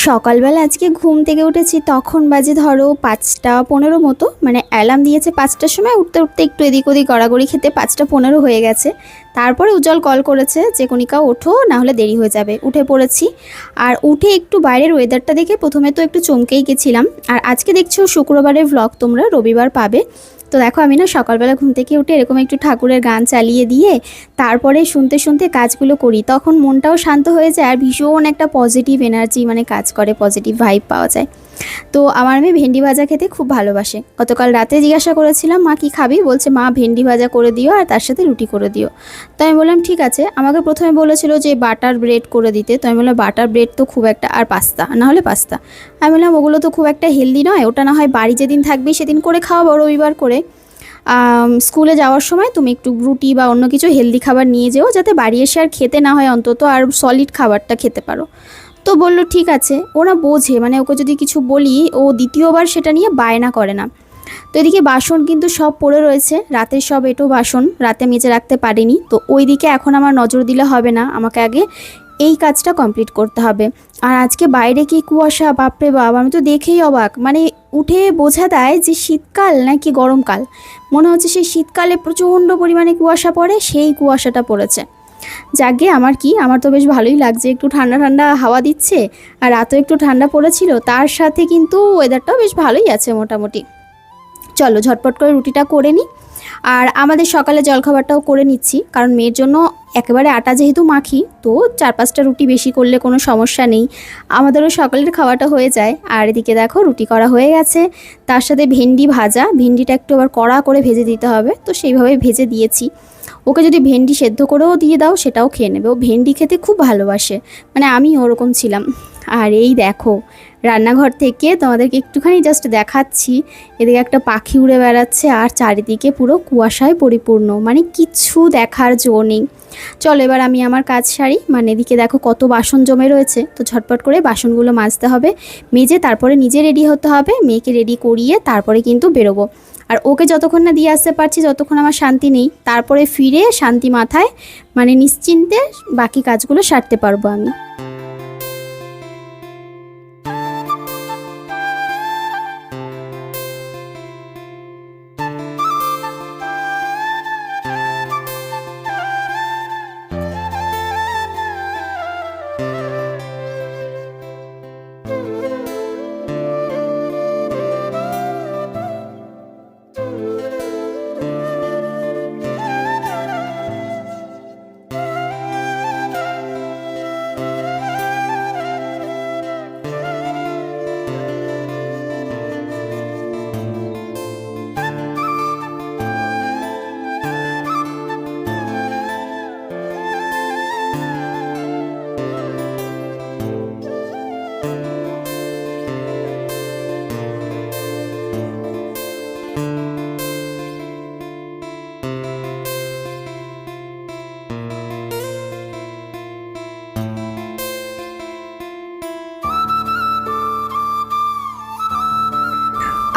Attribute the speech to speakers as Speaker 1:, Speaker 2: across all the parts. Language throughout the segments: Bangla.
Speaker 1: সকালবেলা আজকে ঘুম থেকে উঠেছি, তখন বাজে ধরো 5টা 15 মতো, মানে অ্যালার্ম দিয়েছে 5টার সময়। উঠতে উঠতে একটু এদিক ওদিক গড়াগড়ি খেতে 5টা 15 হয়ে গেছে। তারপরে উজ্জ্বল কল করেছে যে কণিকা ওঠো, না হলে দেরি হয়ে যাবে। উঠে পড়েছি। আর উঠে একটু বাইরের ওয়েদারটা দেখে প্রথমে তো একটু চমকেই গেছিলাম। আর আজকে দেখছো শুক্রবারের ভ্লগ তোমরা রবিবার পাবে। তো দেখো আমি না সকালবেলা ঘুম থেকে উঠে এরকম একটু ঠাকুরের গান চালিয়ে দিয়ে তারপরে শুনতে শুনতে কাজগুলো করি, তখন মনটাও শান্ত হয়ে যায় আর ভীষণ একটা পজিটিভ এনার্জি মানে কাজ করে, পজিটিভ ভাইব পাওয়া যায়। তো আমার মেয়ে ভেন্ডি ভাজা খেতে খুব ভালোবাসে। গতকাল রাতে জিজ্ঞাসা করেছিলাম মা কি খাবি, বলছে মা ভেন্ডি ভাজা করে দিও আর তার সাথে রুটি করে দিও। তো আমি বললাম ঠিক আছে। আমাকে প্রথমে বলেছিল যে বাটার ব্রেড করে দিতে, তো আমি বললাম বাটার ব্রেড তো খুব একটা, আর পাস্তা না হলে পাস্তা। আমি বললাম ওগুলো তো খুব একটা হেলদি নয়, ওটা না হয় বাড়ি যেদিন থাকবি সেদিন করে খাওয়াবো রবিবার করে। স্কুলে যাওয়ার সময় তুমি একটু রুটি বা অন্য কিছু হেলদি খাবার নিয়ে যেও, যাতে বাড়ি এসে আর খেতে না হয়, অন্তত আর সলিড খাবারটা খেতে পারো। তো বলল ঠিক আছে। ওরা বোঝে, মানে ওকে যদি কিছু বলি ও দ্বিতীয়বার সেটা নিয়ে বায়না করে না। তো এদিকে বাসন কিন্তু সব পড়ে রয়েছে, রাতের সব এঁটো বাসন রাতে মেজে রাখতে পারিনি। তো ওই দিকে এখন আমার নজর দিলে হবে না, আমাকে আগে এই কাজটা কমপ্লিট করতে হবে। আর আজকে বাইরে কি কুয়াশা, বাপরে বাপ, আমি তো দেখেই অবাক। মানে উঠে বোঝা দেয় যে শীতকাল নাকি গরমকাল। মনে হচ্ছে সেই শীতকালে প্রচণ্ড পরিমাণে কুয়াশা পড়ে, সেই কুয়াশাটা পড়েছে। যাকে আমার তো বেশ ভালোই লাগছে, একটু ঠান্ডা ঠান্ডা হাওয়া দিচ্ছে। আর রাতও একটু ঠান্ডা পড়েছিল, তার সাথে কিন্তু ওয়েদারটাও বেশ ভালোই আছে মোটামুটি। চলো ঝটপট করে রুটিটা করে নিই। আর আমাদের সকালে জলখাবারটাও করে নিচ্ছি, কারণ মেয়ের জন্য একেবারে আটা যেহেতু মাখি, তো 4-5টা রুটি বেশি করলে কোনো সমস্যা নেই, আমাদেরও সকালের খাওয়াটা হয়ে যায়। আর এদিকে দেখো রুটি করা হয়ে গেছে, তার সাথে ভেন্ডি ভাজা। ভেন্ডিটা একটু আবার কড়া করে ভেজে দিতে হবে, তো সেইভাবে ভেজে দিয়েছি। ওকে যদি ভেন্ডি সেদ্ধ করেও দিয়ে দাও সেটাও খেয়ে নেবে, ও ভেন্ডি খেতে খুব ভালোবাসে, মানে আমি ওরকম ছিলাম। আর এই দেখো রান্নাঘর থেকে তোমাদেরকে একটুখানি জাস্ট দেখাচ্ছি, এদিকে একটা পাখি উড়ে বেড়াচ্ছে আর চারিদিকে পুরো কুয়াশায় পরিপূর্ণ, মানে কিচ্ছু দেখার জো নেই। চলো এবার আমি আমার কাজ সারি। মানে এদিকে দেখো কত বাসন জমে রয়েছে, তো ঝটপট করে বাসনগুলো মাজতে হবে, মেজে তারপরে নিজে রেডি হতে হবে, মেয়েকে রেডি করিয়ে তারপরে কিন্তু বেরোবো। আর ওকে যতক্ষণ না দিয়ে আসতে পারছি ততক্ষণ আমার শান্তি নেই, তারপরে ফিরে শান্তি মাথায় মানে নিশ্চিন্তে বাকি কাজগুলো সারতে পারবো আমি।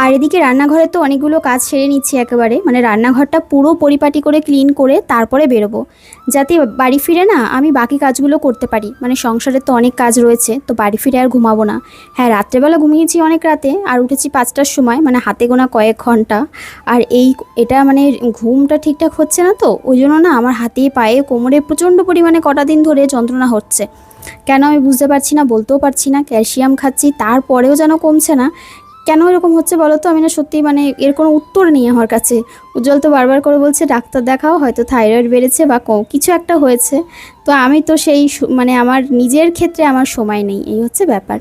Speaker 1: আর এদিকে রান্নাঘরে তো অনেকগুলো কাজ সেরে নিচ্ছি একেবারে, মানে রান্নাঘরটা পুরো পরিপাটি করে ক্লিন করে তারপরে বেরোবো, যাতে বাড়ি ফিরে না আমি বাকি কাজগুলো করতে পারি। মানে সংসারের তো অনেক কাজ রয়েছে, তো বাড়ি ফিরে আর ঘুমাবো না। হ্যাঁ রাত্রেবেলা ঘুমিয়েছি অনেক রাতে, আর উঠেছি 5টার সময়, মানে হাতে গোনা কয়েক ঘন্টা। আর এটা মানে ঘুমটা ঠিকঠাক হচ্ছে না, তো ওই জন্য না আমার হাতে পায়ে কোমরে প্রচণ্ড পরিমাণে কটা দিন ধরে যন্ত্রণা হচ্ছে। কেন আমি বুঝতে পারছি না, বলতেও পারছি না। ক্যালসিয়াম খাচ্ছি তারপরেও যেন কমছে না। কেন এরকম হচ্ছে বলো তো, আমি না সত্যি মানে এর কোনো উত্তর নেই আমার কাছে। উজ্জ্বল তো বারবার করে বলছে ডাক্তার দেখাও, হয়তো থাইরয়েড বেড়েছে বা কিছু একটা হয়েছে। তো আমি তো সেই মানে আমার নিজের ক্ষেত্রে আমার সময় নেই, এই হচ্ছে ব্যাপার।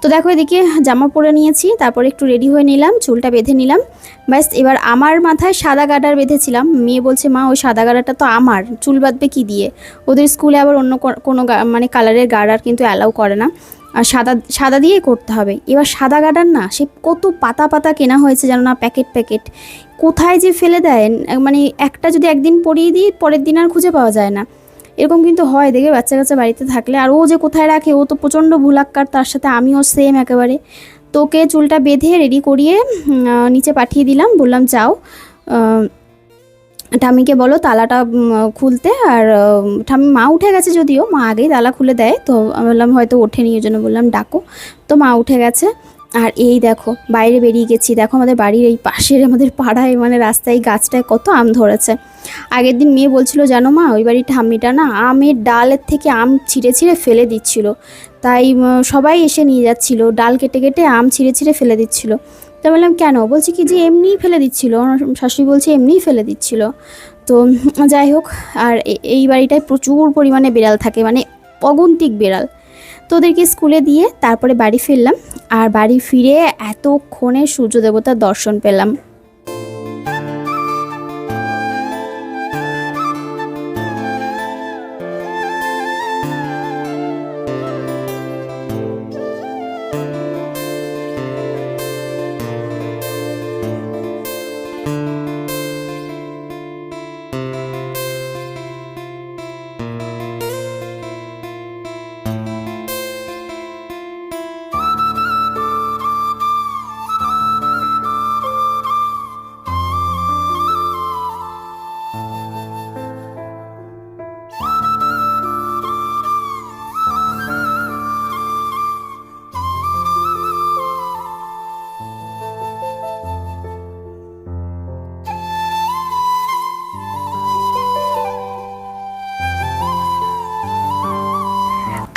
Speaker 1: তো দেখো এদিকে জামা পরে নিয়েছি, তারপরে একটু রেডি হয়ে নিলাম, চুলটা বেঁধে নিলাম। ব্যাস এবার আমার মাথায় সাদা গার্ডার বেঁধেছিলাম। মেয়ে বলছে মা ওই সাদা গার্ডারটা তো আমার, চুল বাঁধবে কী দিয়ে? ওদের স্কুলে আবার অন্য কোনো মানে কালারের গার্ডার কিন্তু অ্যালাউ করে না, আর সাদা সাদা দিয়েই করতে হবে। এবার সাদা গার্ডার না, সে কত পাতা পাতা কেনা হয়েছে জানো না, প্যাকেট প্যাকেট, কোথায় যে ফেলে দেয়। মানে একটা যদি একদিন পরিয়ে দিই পরের দিন আর খুঁজে পাওয়া যায় না, এরকম কিন্তু হয় দেখে বাচ্চা কাচ্চা বাড়িতে থাকলে। আর ও যে কোথায় রাখে, ও তো প্রচণ্ড ভুলাক্কার, তার সাথে আমিও সেম একেবারে। তোকে চুলটা বেঁধে রেডি করিয়ে নিচে পাঠিয়ে দিলাম, বললাম যাও ঠাম্মিকে বলো তালাটা খুলতে। আর ঠাম্মি মা উঠে গেছে, যদিও মা আগেই তালা খুলে দেয়, তো আমি বললাম হয়তো ওঠেনি, ওই জন্য বললাম ডাকো। তো মা উঠে গেছে। আর এই দেখো বাইরে বেরিয়ে গেছি, দেখো আমাদের বাড়ির এই পাশের আমাদের পাড়ায় মানে রাস্তায় গাছটায় কত আম ধরেছে। আগের দিন মেয়ে বলছিল জানো মা, ওই বাড়ির ঠাম্মিটা না আমের ডালের থেকে আম ছিঁড়ে ছিঁড়ে ফেলে দিচ্ছিল। তাই সবাই এসে নিয়ে যাচ্ছিল, ডাল কেটে কেটে আম ছিঁড়ে ছিঁড়ে ফেলে দিচ্ছিল। তো বললাম কেন, বলছি কি যে এমনিই ফেলে দিচ্ছিল, আমার শাশুড়ি বলছে এমনিই ফেলে দিচ্ছিল। তো যাই হোক, আর এই বাড়িটায় প্রচুর পরিমাণে বিড়াল থাকে, মানে অগন্তিক বিড়াল। তো ওদেরকে স্কুলে দিয়ে তারপরে বাড়ি ফিরলাম। আর বাড়ি ফিরে এতক্ষণে সূর্য দেবতার দর্শন পেলাম।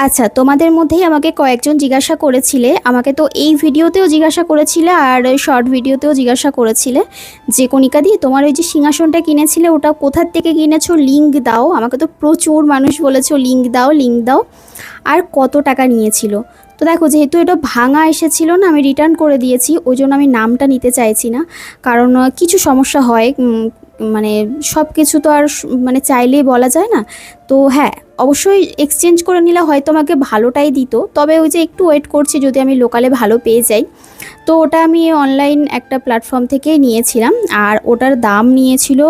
Speaker 1: আচ্ছা, তোমাদের মধ্যেই আমাকে কয়েকজন জিজ্ঞাসা করেছিলে, আমাকে তো এই ভিডিওতেও জিজ্ঞাসা করেছিলে আর শর্ট ভিডিওতেও জিজ্ঞাসা করেছিলে যে কণিকা দি তোমার ওই যে সিংহাসনটা কিনেছিলে ওটা কোথার থেকে কিনেছো, লিঙ্ক দাও। আমাকে তো প্রচুর মানুষ বলেছো লিঙ্ক দাও লিঙ্ক দাও। আর কত টাকা নিয়েছিল। তো দেখো যেহেতু এটা ভাঙা এসেছিলো না, আমি রিটার্ন করে দিয়েছি, ওই জন্য আমি নামটা নিতে চাইছি না। কারণ কিছু সমস্যা হয়, মানে সব কিছু তো আর মানে চাইলেই বলা যায় না। তো হ্যাঁ, অবশ্যই এক্সচেঞ্জ করে নিলে হয়তো আমাকে ভালোটাই দিত, তবে ওই যে একটু ওয়েট করছি যদি আমি লোকালে ভালো পেয়ে যাই। তো ওটা আমি অনলাইন একটা প্ল্যাটফর্ম থেকে নিয়েছিলাম। আর ওটার দাম নিয়েছিল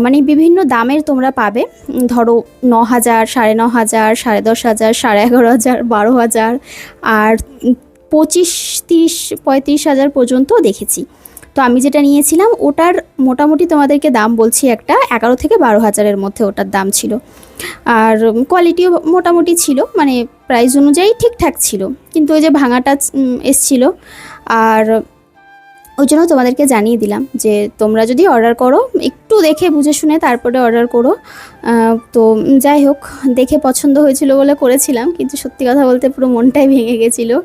Speaker 1: মানে বিভিন্ন দামের তোমরা পাবে, ধরো 9,000, 9,500, 10,500, 11,500, 12,000 আর 25, 30, 35,000 পর্যন্ত দেখেছি। তো আমি যেটা নিয়েছিলাম ওটার মোটামুটি তোমাদেরকে দাম বলছি, একটা 11 থেকে 12,000-এর মধ্যে ওটার দাম ছিল। আর কোয়ালিটিও মোটামুটি ছিল, মানে প্রাইস অনুযায়ী ঠিকঠাক ছিল, কিন্তু ওই যে ভাঙাটা এসছিল। আর ওই জন্য তোমাদেরকে জানিয়ে দিলাম যে তোমরা যদি অর্ডার করো একটু দেখে বুঝে শুনে তারপরে অর্ডার করো। তো যাই হোক, দেখে পছন্দ হয়েছিল বলে করেছিলাম, কিন্তু সত্যি কথা বলতে পুরো মনটাই ভেঙে গেছিলো।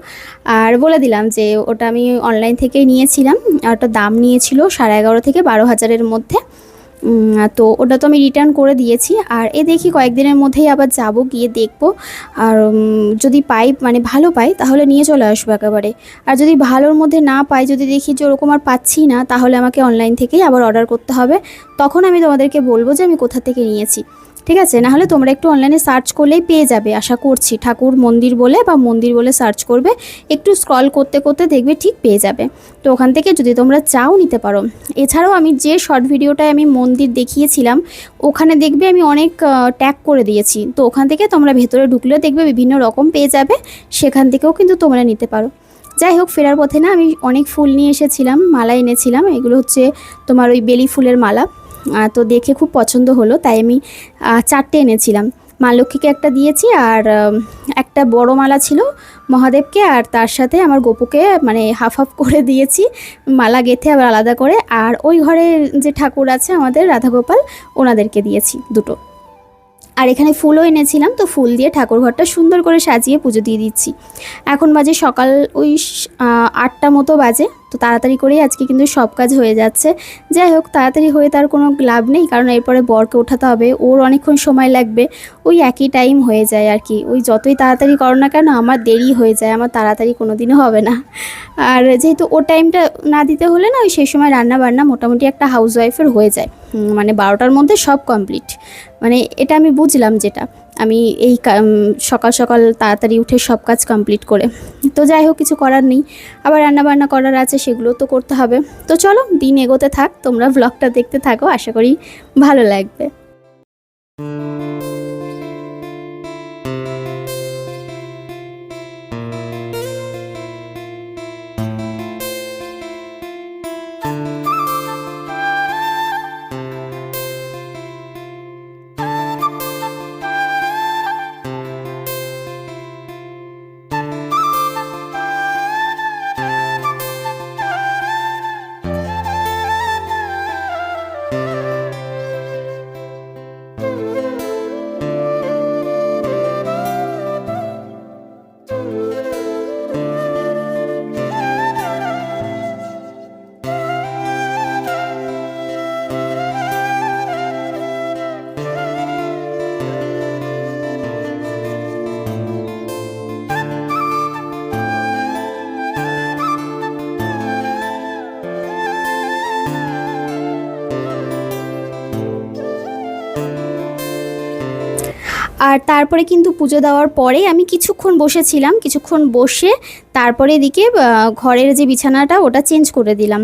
Speaker 1: আর বলে দিলাম যে ওটা আমি অনলাইন থেকেই নিয়েছিলাম, আর ওটার দাম নিয়েছিল 11,500 থেকে 12,000-এর মধ্যে। তো ওটা তো আমি রিটার্ন করে দিয়েছি। আর দেখি কয়েকদিনের মধ্যেই আবার যাব, গিয়ে দেখবো। আর যদি পাই, মানে ভালো পাই, তাহলে নিয়ে চলে আসবো একেবারে। আর যদি ভালোর মধ্যে না পাই, যদি দেখি যে ওরকম আর পাচ্ছি না, তাহলে আমাকে অনলাইন থেকেই আবার অর্ডার করতে হবে। তখন আমি তোমাদেরকে বলবো যে আমি কোথা থেকে নিয়েছি, ঠিক আছে? নাহলে তোমরা একটু অনলাইনে সার্চ করলেই পেয়ে যাবে, আশা করছি। ঠাকুর মন্দির বলে বা মন্দির বলে সার্চ করবে, একটু স্ক্রল করতে করতে দেখবে ঠিক পেয়ে যাবে। তো ওখান থেকে যদি তোমরা চাও নিতে পারো। এছাড়াও আমি যে শর্ট ভিডিওটায় আমি মন্দির দেখিয়েছিলাম, ওখানে দেখবে আমি অনেক ট্যাগ করে দিয়েছি, তো ওখান থেকে তোমরা ভেতরে ঢুকলেও দেখবে বিভিন্ন রকম পেয়ে যাবে, সেখান থেকেও কিন্তু তোমরা নিতে পারো। যাই হোক, ফেরার পথে না আমি অনেক ফুল নিয়ে এসেছিলাম, মালা এনেছিলাম। এগুলো হচ্ছে তোমার ওই বেলি ফুলের মালা। তো দেখে খুব পছন্দ হলো, তাই আমি 4টে এনেছিলাম। মা লক্ষ্মীকে একটা দিয়েছি, আর একটা বড় মালা ছিল মহাদেবকে, আর তার সাথে আমার গোপুকে মানে হাফ হাফ করে দিয়েছি মালা গেঁথে আবার আলাদা করে। আর ওই ঘরে যে ঠাকুর আছে আমাদের রাধাগোপাল, ওনাদেরকে দিয়েছি দুটো। আর এখানে ফুলও এনেছিলাম, তো ফুল দিয়ে ঠাকুর ঘরটা সুন্দর করে সাজিয়ে পুজো দিয়ে দিচ্ছি। এখন বাজে সকাল ওই 8টা মতো বাজে। তো তাড়াতাড়ি করেই আজকে কিন্তু সব কাজ হয়ে যাচ্ছে। যাই হোক, তাড়াতাড়ি হয়ে তার কোনো লাভ নেই, কারণ এরপরে বরকে ওঠাতে হবে, ওর অনেকক্ষণ সময় লাগবে। ওই একই টাইম হয়ে যায় আর কি, ওই যতই তাড়াতাড়ি করো না কেন আমার দেরি হয়ে যায়, আমার তাড়াতাড়ি কোনো দিনও হবে না। আর যেহেতু ও টাইমটা না দিতে হলে না, ওই সেই সময় রান্না বান্না মোটামুটি একটা হাউসওয়াইফের হয়ে যায়, মানে 12টার মধ্যে সব কমপ্লিট। মানে এটা আমি বুঝলাম, যেটা আমি এই সকাল সকাল তাড়াতাড়ি উঠে সব কাজ কমপ্লিট করে। তো যাই হোক, কিছু করার নেই, আবার রান্নাবান্না করার আছে, সেগুলো তো করতে হবে। তো চলো, দিন এগোতে থাক, তোমরা ব্লগটা দেখতে থাকো, আশা করি ভালো লাগবে। আর তারপরে কিন্তু পুজো দেওয়ার পরে আমি কিছুক্ষণ বসেছিলাম, কিছুক্ষণ বসে তারপরে এদিকে ঘরের যে বিছানাটা ওটা চেঞ্জ করে দিলাম,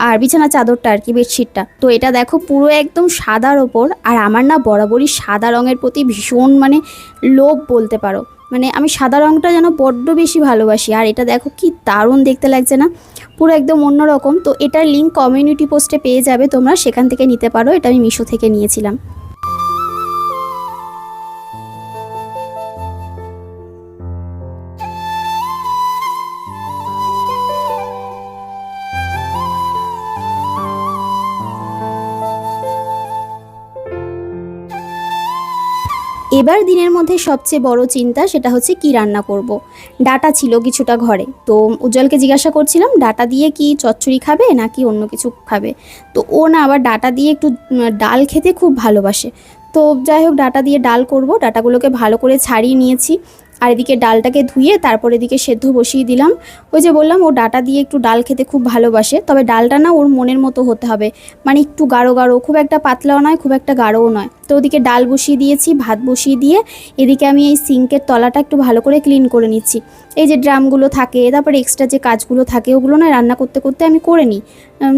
Speaker 1: আর বিছানা চাদরটা আর কি, বেডশিটটা। তো এটা দেখো পুরো একদম সাদার ওপর, আর আমার না বরাবরই সাদা রঙের প্রতি ভীষণ মানে লোভ বলতে পারো, মানে আমি সাদা রঙটা যেন বড্ড বেশি ভালোবাসি। আর এটা দেখো কি দারুণ দেখতে লাগছে না, পুরো একদম অন্যরকম। তো এটার লিঙ্ক কমিউনিটি পোস্টে পেয়ে যাবে তোমরা, সেখান থেকে নিতে পারো। এটা আমি মিশো থেকে নিয়েছিলাম। এবার দিনের মধ্যে সবচেয়ে বড় চিন্তা সেটা হচ্ছে কি রান্না করব। ডাটা ছিল কিছুটা ঘরে, তো উজ্জ্বলকে জিজ্ঞাসা করছিলাম ডাটা দিয়ে কি চচ্চড়ি খাবে নাকি অন্য কিছু খাবে। তো ও না আবার ডাটা দিয়ে একটু ডাল খেতে খুব ভালোবাসে। তো যাই হোক ডাটা দিয়ে ডাল করব। ডাটাগুলোকে ভালো করে ছাড়িয়ে নিয়েছি, আর এদিকে ডালটাকে ধুয়ে তারপর এদিকে সেদ্ধ বসিয়ে দিলাম। ওই যে বললাম ও ডাটা দিয়ে একটু ডাল খেতে খুব ভালোবাসে, তবে ডালটা না ওর মনের মতো হতে হবে, মানে একটু গাঢ় গাঢ়, খুব একটা পাতলাও নয় খুব একটা গাঢ়ও নয়। তো ওদিকে ডাল বসিয়ে দিয়েছি, ভাত বসিয়ে দিয়ে এদিকে আমি এই সিঙ্কের তলাটা একটু ভালো করে ক্লিন করে নিচ্ছি। এই যে ড্রামগুলো থাকে, তারপরে এক্সট্রা যে কাজগুলো থাকে ওগুলো না রান্না করতে করতে আমি করে নিই,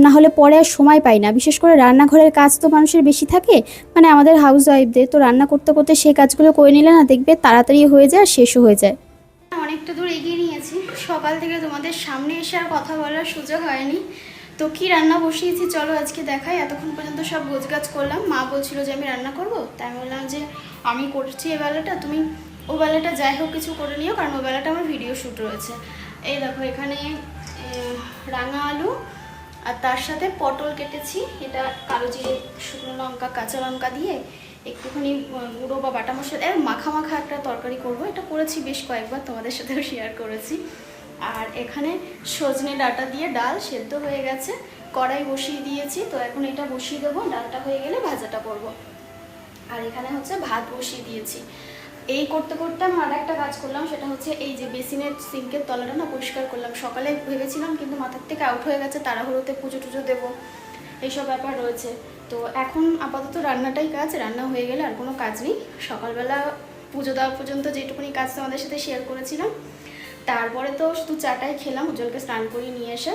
Speaker 1: না হলে পরে আর সময় পাই না। বিশেষ করে রান্নাঘরের কাজ তো মানুষের বেশি থাকে, মানে আমাদের হাউস ওয়াইফদের তো রান্না করতে করতে সেই কাজগুলো করে নিলে না দেখবে তাড়াতাড়ি হয়ে যায়, শেষও হয়ে যায়। অনেকটা দূর এগিয়ে নিয়েছি, সকাল থেকে তোমাদের সামনে এসে আর কথা বলার সুযোগ হয়নি। তো কি রান্না বসিয়েছি চলো আজকে দেখাই। এতক্ষণ পর্যন্ত সব গোছগাছ করলাম, মা বলছিল যে আমি রান্না করব, তাই আমি বললাম যে আমি করছি এ বেলাটা, তুমি ও বেলাটা যাই হোক কিছু করে নিও, কারণ ও বেলাটা আমার ভিডিও শ্যুট রয়েছে। এই দেখো এখানে রাঙা আলু আর তার সাথে পটল কেটেছি, এটা কালো জিরে শুকনো লঙ্কা কাঁচা লঙ্কা দিয়ে একটুখানি গুঁড়ো বা বাটা মশলা মাখা মাখা একটা তরকারি করব। এটা করেছি বেশ কয়েকবার, তোমাদের সাথেও শেয়ার করেছি। আর এখানে সজনে ডাঁটা দিয়ে ডাল সেদ্ধ হয়ে গেছে, কড়াই বসিয়ে দিয়েছি। তো এখন এটা বসিয়ে দেবো, ডালটা হয়ে গেলে ভাজাটা করব। আর এখানে হচ্ছে ভাত বসিয়ে দিয়েছি। এই করতে করতে আমি আর একটা কাজ করলাম, সেটা হচ্ছে এই যে বেসিনের সিঙ্কের তলাটা না পরিষ্কার করলাম। সকালে ভেবেছিলাম কিন্তু মাথার থেকে আউট হয়ে গেছে, তাড়াহুড়োতে পুজো টুজো দেবো, এইসব ব্যাপার রয়েছে। তো এখন আপাতত রান্নাটাই কাজ, রান্না হয়ে গেলে আর কোনো কাজ নেই। সকালবেলা পুজো দেওয়া পর্যন্ত যেটুকুনি কাজ তোমাদের সাথে শেয়ার করেছিলাম, তারপরে তো শুধু চাটাই খেলাম উজ্জ্বলকে স্নান করিয়ে নিয়ে এসে।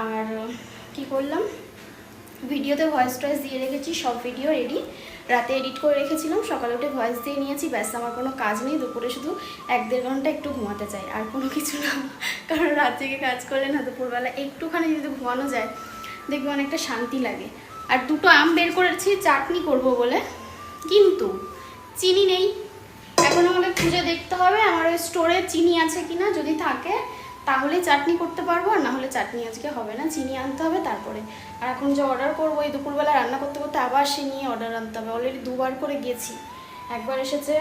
Speaker 1: আর কি করলাম, ভিডিওতে ভয়েস টয়েস দিয়ে রেখেছি, সব ভিডিও রেডি, রাতে এডিট করে রেখেছিলাম, সকালে উঠে ভয়েস দিয়ে নিয়েছি, ব্যাস আমার কোনো কাজ নেই। দুপুরে শুধু 1-1.5 ঘন্টা একটু ঘুমাতে চাই, আর কোনো কিছু না। কারণ রাত জেগে কাজ করলে না দুপুরবেলা একটুখানি যদি ঘুমানো যায় দেখবে অনেকটা শান্তি লাগে। আর দুটো আম বের করেছি চাটনি করব বলে, কিন্তু চিনি নেই। এখন আমাকে খুঁজে দেখতে হবে আমার ওই স্টোরে চিনি আছে কিনা, যদি থাকে তাহলে চাটনি করতে পারবো, আর না হলে চাটনি আজকে হবে না, চিনি আনতে হবে তারপরে। আর এখন যে অর্ডার করবো এই দুপুরবেলা রান্না করতে করতে আবার সে নিয়ে অর্ডার আনতে হবে। অলরেডি 2 বার করে গেছি, একবার এসেছে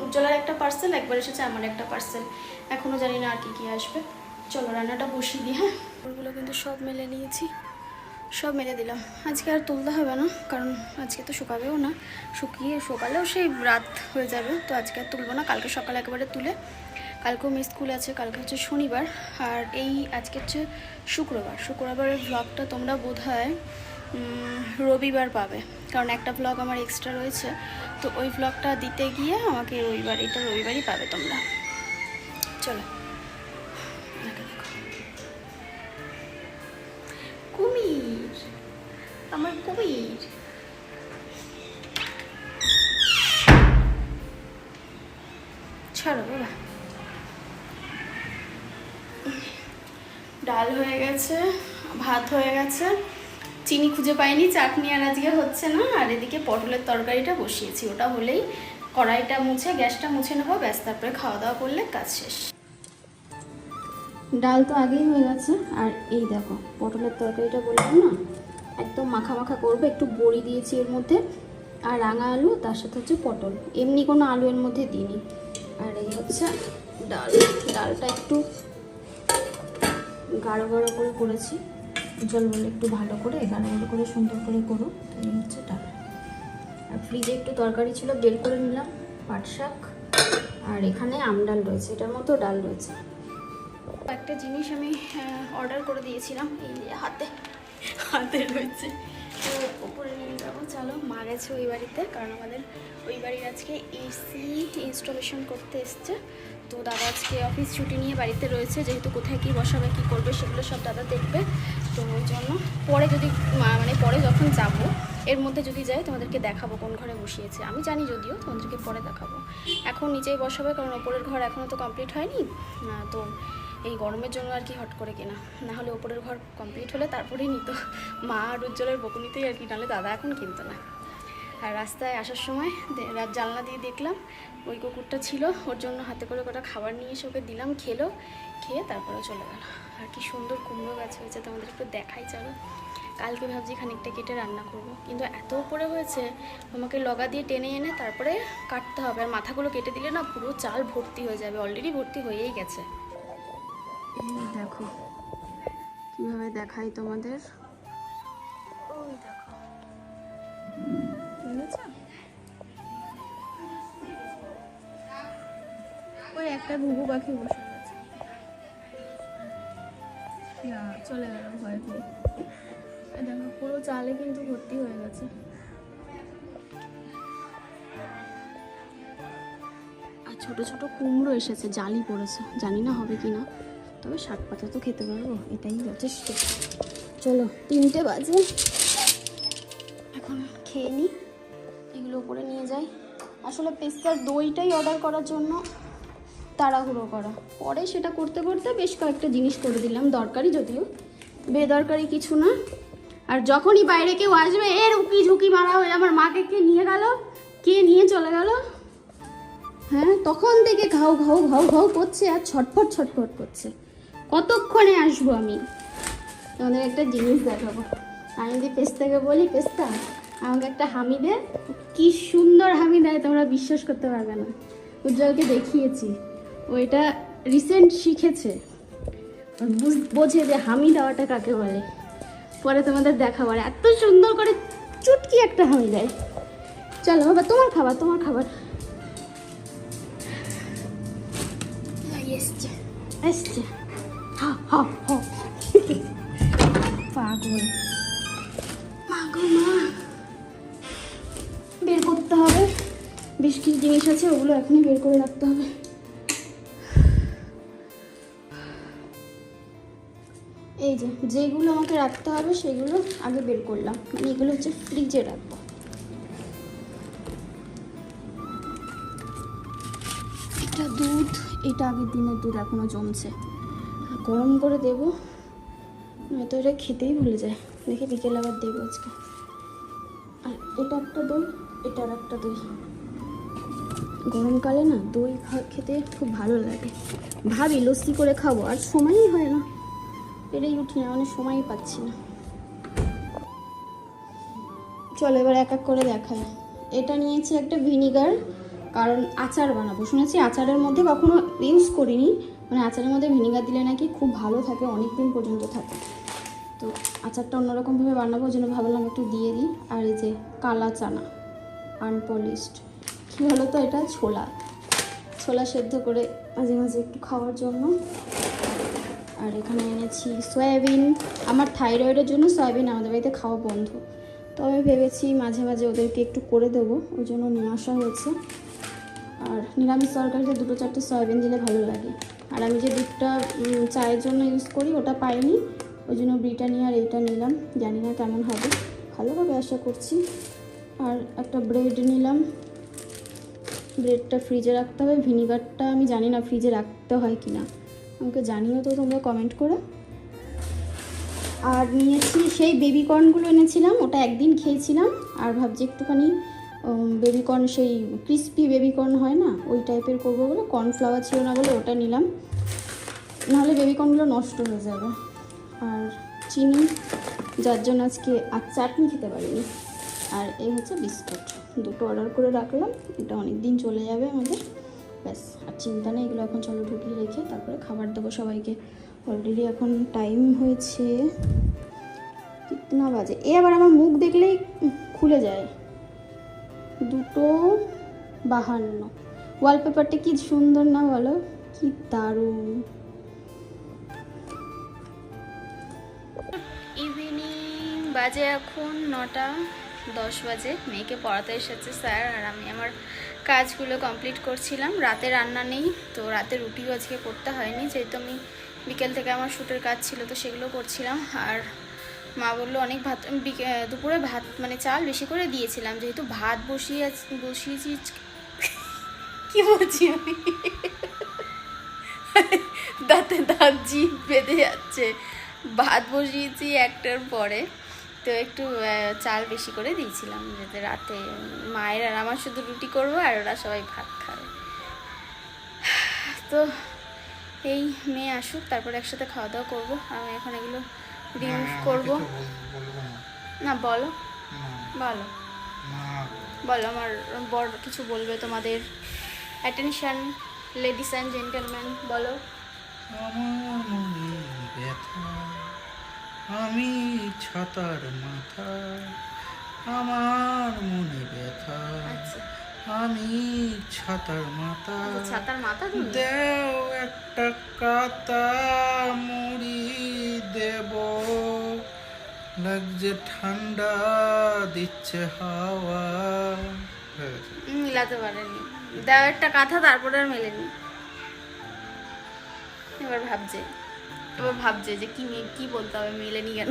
Speaker 1: উজ্জ্বলার একটা পার্সেল, একবার এসেছে আমার একটা পার্সেল, এখনও জানি না আর কি কী আসবে। চলো রান্নাটা বসিয়ে দিই। হ্যাঁ, ওগুলো কিন্তু সব মেলে নিয়েছি, সব মেলে দিলাম। আজকে আর তুলতে হবে না, কারণ আজকে তো শুকাবেও না, শুকিয়ে সকালেও সেই রাত হয়ে যাবে। তো আজকে আর তুলবো না, কালকে সকালে একেবারে তুলে, কালকেও মেয়ে স্কুল আছে, কালকে হচ্ছে শনিবার, আর এই আজকে হচ্ছে শুক্রবার। শুক্রবারের ভ্লগটা তোমরা বোধহয় রবিবার পাবে, কারণ একটা ভ্লগ আমার এক্সট্রা রয়েছে। তো ওই ভ্লগটা দিতে গিয়ে আমাকে এটা রবিবারই পাবে তোমরা। চলো কুমির, আমার কুমির। ছাড়ো বাবা। ডাল হয়ে গেছে, ভাত হয়ে গেছে, চিনি খুঁজে পাইনি, চাটনি আর আজকে হচ্ছে না। আর এদিকে পটলের তরকারিটা বসিয়েছি, ওটা হলেই কড়াইটা মুছে গ্যাসটা মুছে নেবো, ব্যাস তারপরে খাওয়া দাওয়া করলে কাজ শেষ। ডাল তো আগেই হয়ে গেছে, আর এই দেখো পটলের তরকারিটা বললাম না একদম মাখা মাখা করবো, একটু বড়ি দিয়েছি এর মধ্যে, আর রাঙা আলু, তার সাথে হচ্ছে পটল, এমনি কোনো আলু এর মধ্যে দিইনি। আর এই হচ্ছে ডাল, ডালটা একটু গাঢ় গাঢ় করে করেছি, জল বলে একটু ভালো করে গাঢ় গাঢ় করে সুন্দর করে করো। তো এই হচ্ছে ডাল। আর ফ্রিজে একটু তরকারি ছিল, বের করে নিলাম, পাট শাক, আর এখানে আমডাল রয়েছে, এটার মতো ডাল রয়েছে। একটা জিনিস আমি অর্ডার করে দিয়েছিলাম, এই হাতে রয়েছে। তো ওপরে নিয়ে যাবো। চলো, মা গেছে ওই বাড়িতে, কারণ আমাদের ওই বাড়ির আজকে এসি ইনস্টলেশন করতে এসছে। তো দাদা আজকে অফিস ছুটি নিয়ে বাড়িতে রয়েছে, যেহেতু কোথায় কী বসাবে কী করবে সেগুলো সব দাদা দেখবে। তো ওই জন্য পরে যদি মানে পরে যখন যাব, এর মধ্যে যদি যাই তোমাদেরকে দেখাবো কোন ঘরে বসিয়েছে। আমি জানি যদিও, তোমাদেরকে পরে দেখাবো। এখন নিচেই বসাবে, কারণ ওপরের ঘর এখনও তো কমপ্লিট হয়নি। তো এই গরমের জন্য আর কি হট করে কেনা, না হলে ওপরের ঘর কমপ্লিট হলে তারপরেই নিত। মা আর উজ্জ্বলের বকুনিতেই আর কি, নাহলে দাদা এখন কিনতো না। আর রাস্তায় আসার সময় জানলা দিয়ে দেখলাম ওই কুকুরটা ছিল, ওর জন্য হাতে করে কটা খাবার নিয়ে এসে ওকে দিলাম, খেয়ে তারপরে চলে গেল। আর কি সুন্দর কুমড়ো গাছ হয়েছে, তোমাদের একটু দেখাই। চলো, কালকে ভাবছি খানিকটা কেটে রান্না করব, কিন্তু এত উপরে হয়েছে আমাকে লগা দিয়ে টেনে এনে তারপরে কাটতে হবে। আর মাথাগুলো কেটে দিলে না পুরো চাল ভর্তি হয়ে যাবে, অলরেডি ভর্তি হয়েই গেছে। দেখো কিভাবে দেখাই তোমাদের, ওই দেখো, ওই একটা ঘুঘু পাখি বসে আছে, চলে গেল ভয় পেয়ে। দেখো পুরো চালে কিন্তু ভর্তি হয়ে গেছে। আর ছোট ছোট কুমড়ো এসেছে, জালি পড়েছে, জানি না হবে কি না, তবে শাক পাতা তো খেতে পারবো, এটাই যথেষ্ট। চলো, 3টে বাজে, এখন খেয়ে নিই, এগুলো উপরে নিয়ে যাই। আসলে পেস্তার দইটাই অর্ডার করার জন্য তাড়াহুড়ো করা, পরে সেটা করতে করতে বেশ কয়েকটা জিনিস করে দিলাম, দরকারি যদিও, বেদরকারি কিছু না। আর যখনই বাইরে কেউ আসবে এর উকি ঝুঁকি মারা হয়ে, আমার মাকে কে নিয়ে গেল, কে নিয়ে চলে গেল, হ্যাঁ, তখন থেকে ঘাউ ঘাউ ঘাউ ঘাউ করছে আর ছটফট ছটফট করছে। কতক্ষণে আসবো আমি? তোমাদের একটা জিনিস দেখাবো। আমি যদি পেস্তাকে বলি, পেস্তা আমাকে একটা হামি দে, কি সুন্দর হামি দেয়, তোমরা বিশ্বাস করতে পারবে না। উজ্জ্বলকে দেখিয়েছি, ও এটা রিসেন্ট শিখেছে, বোঝে যে হামি দেওয়াটা কাকে বলে। পরে তোমাদের দেখাবো, এত সুন্দর করে চুটকি একটা হামি দেয়। চলো বাবা, তোমার খাবার, তোমার খাবার এসছে এসছে, হা হা হা, পাগল পাগল। মা বের করতে হবে, বেশ কিছু জিনিস আছে, ওগুলো এখনই বের করে রাখতে হবে। এই যেগুলো আমাকে রাখতে হবে সেগুলো আগে বের করলাম, মানে এগুলো হচ্ছে ফ্রিজে রাখবো। এটা দুধ, এটা আগের দিনের দুধ এখনো জমছে, গরম করে দেবো, নয়তো এটা খেতেই ভুলে যায়। দেখে বিকেল আবার দেবো আজকে। আর এটা একটা দই, এটা আর একটা দই। গরমকালে না দই খেতে খুব ভালো লাগে, ভাবি লস্যি করে খাবো, আর সময়ই হয় না, পেরেই উঠি না, মানে সময়ই পাচ্ছি না। চলো এবার এক এক করে দেখাই। এটা নিয়েছি একটা ভিনিগার, কারণ আচার বানাবো, শুনেছি আচারের মধ্যে কখনো ইউজ করিনি, মানে আচারের মধ্যে ভিনিগার দিলে নাকি খুব ভালো থাকে, অনেক দিন পর্যন্ত থাকে। তো আচারটা অন্যরকমভাবে বানাবো, ওই জন্য ভাবলাম একটু দিয়ে দিই। আর এই যে কালা চানা আনপলিশড, কী বলো তো, এটা ছোলা সেদ্ধ করে মাঝে মাঝে একটু খাওয়ার জন্য। আর এখানে এনেছি সয়াবিন, আমার থাইরয়েডের জন্য সয়াবিন আমাদের বাড়িতে খাওয়া বন্ধ, তো আমি ভেবেছি মাঝে মাঝে ওদেরকে একটু করে দেবো, ওই জন্য নিয়ে আসা হয়েছে। আর নিরামিষ তরকারিতে 2-4টে সয়াবিন দিলে ভালো লাগে। আর আমি যে দুধটা চায়ের জন্য ইউজ করি ওটা পাইনি, ওই জন্য ব্রিটানিয়া আর এইটা নিলাম, জানি না কেমন হবে, ভালো হবে আশা করছি। আর একটা ব্রেড নিলাম, ব্রেডটা ফ্রিজে রাখতে হবে, ভিনিগারটা আমি জানি না ফ্রিজে রাখতে হয় কি না, আমাকে জানিও তো তোমরা কমেন্ট করে। আর নিয়েছি সেই বেবিকর্নগুলো এনেছিলাম, ওটা একদিন খেয়েছিলাম, আর ভাবছি একটুখানি বেবিকর্ন, সেই ক্রিস্পি বেবিকর্ন হয় না, ওই টাইপের করবো বলে, কর্নফ্লাওয়ার ছিল না বলে ওটা নিলাম, নাহলে বেবিকর্নগুলো নষ্ট হয়ে যাবে। আর চিনি, যার জন্য আজকে আর চাটনি খেতে পারিনি। আর এই হচ্ছে বিস্কুট, দুটো অর্ডার করে রাখলাম, এটা অনেক দিন চলে যাবে আমাদের, ব্যাস আর চিন্তা নেই। এগুলো এখন চলো ঢুকিয়ে রেখে তারপরে খাবার দেবো সবাইকে। অলরেডি এখন টাইম হয়েছে কিতনা বাজে, এ আবার আমার মুখ দেখলেই খুলে যায়, 2:52। ওয়ালপেপারটা কি সুন্দর না বলো, কি দারুণ। ইভিনিং বাজে এখন 9:10 বাজে। মেয়েকে পড়াতে এসেছে স্যার, আর আমি আমার কাজগুলো কমপ্লিট করছিলাম। রাতে রান্না নেই, তো রাতে রুটিও আজকে করতে হয়নি, যেহেতু আমি বিকেল থেকে আমার শ্যুটের কাজ ছিল, তো সেগুলো করছিলাম। আর মা বললো অনেক ভাত, দুপুরে ভাত মানে চাল বেশি করে দিয়েছিলাম, যেহেতু ভাত বসিয়েছি কি বলছি আমি, দাঁতে দাঁত জিভ বেঁধে যাচ্ছে। ভাত বসিয়েছি 1টার পরে, তো একটু চাল বেশি করে দিয়েছিলাম, যাতে রাতে মায়ের আর আমার শুধু রুটি করবো আর ওরা সবাই ভাত খাবে। তো এই মেয়ে আসুক, তারপর একসাথে খাওয়া দাওয়া করবো। আমি এখন এগুলো রিমুভ করবো। না বলো, বলো বলো, আমার বড় কিছু বলবে তোমাদের। অ্যাটেনশন লেডিস অ্যান্ড জেন্টলম্যান, বলো।
Speaker 2: আমার মনে ব্যথা, আমি ছাতার মাথা, আমার মনে ব্যথা,
Speaker 1: আচ্ছা,
Speaker 2: আমি ছাতার মাথা,
Speaker 1: ছাতার মাথা তুমি?
Speaker 2: দেও একটা কাতা মুড়ি দেব, লাগছে ঠান্ডা দিচ্ছে হাওয়া।
Speaker 1: মিলাতে পারেনি, দাও একটা কথা, তারপরে আর মেলেনি। এবার ভাবছে যে কি বলতে হবে, মেলেনি কেন।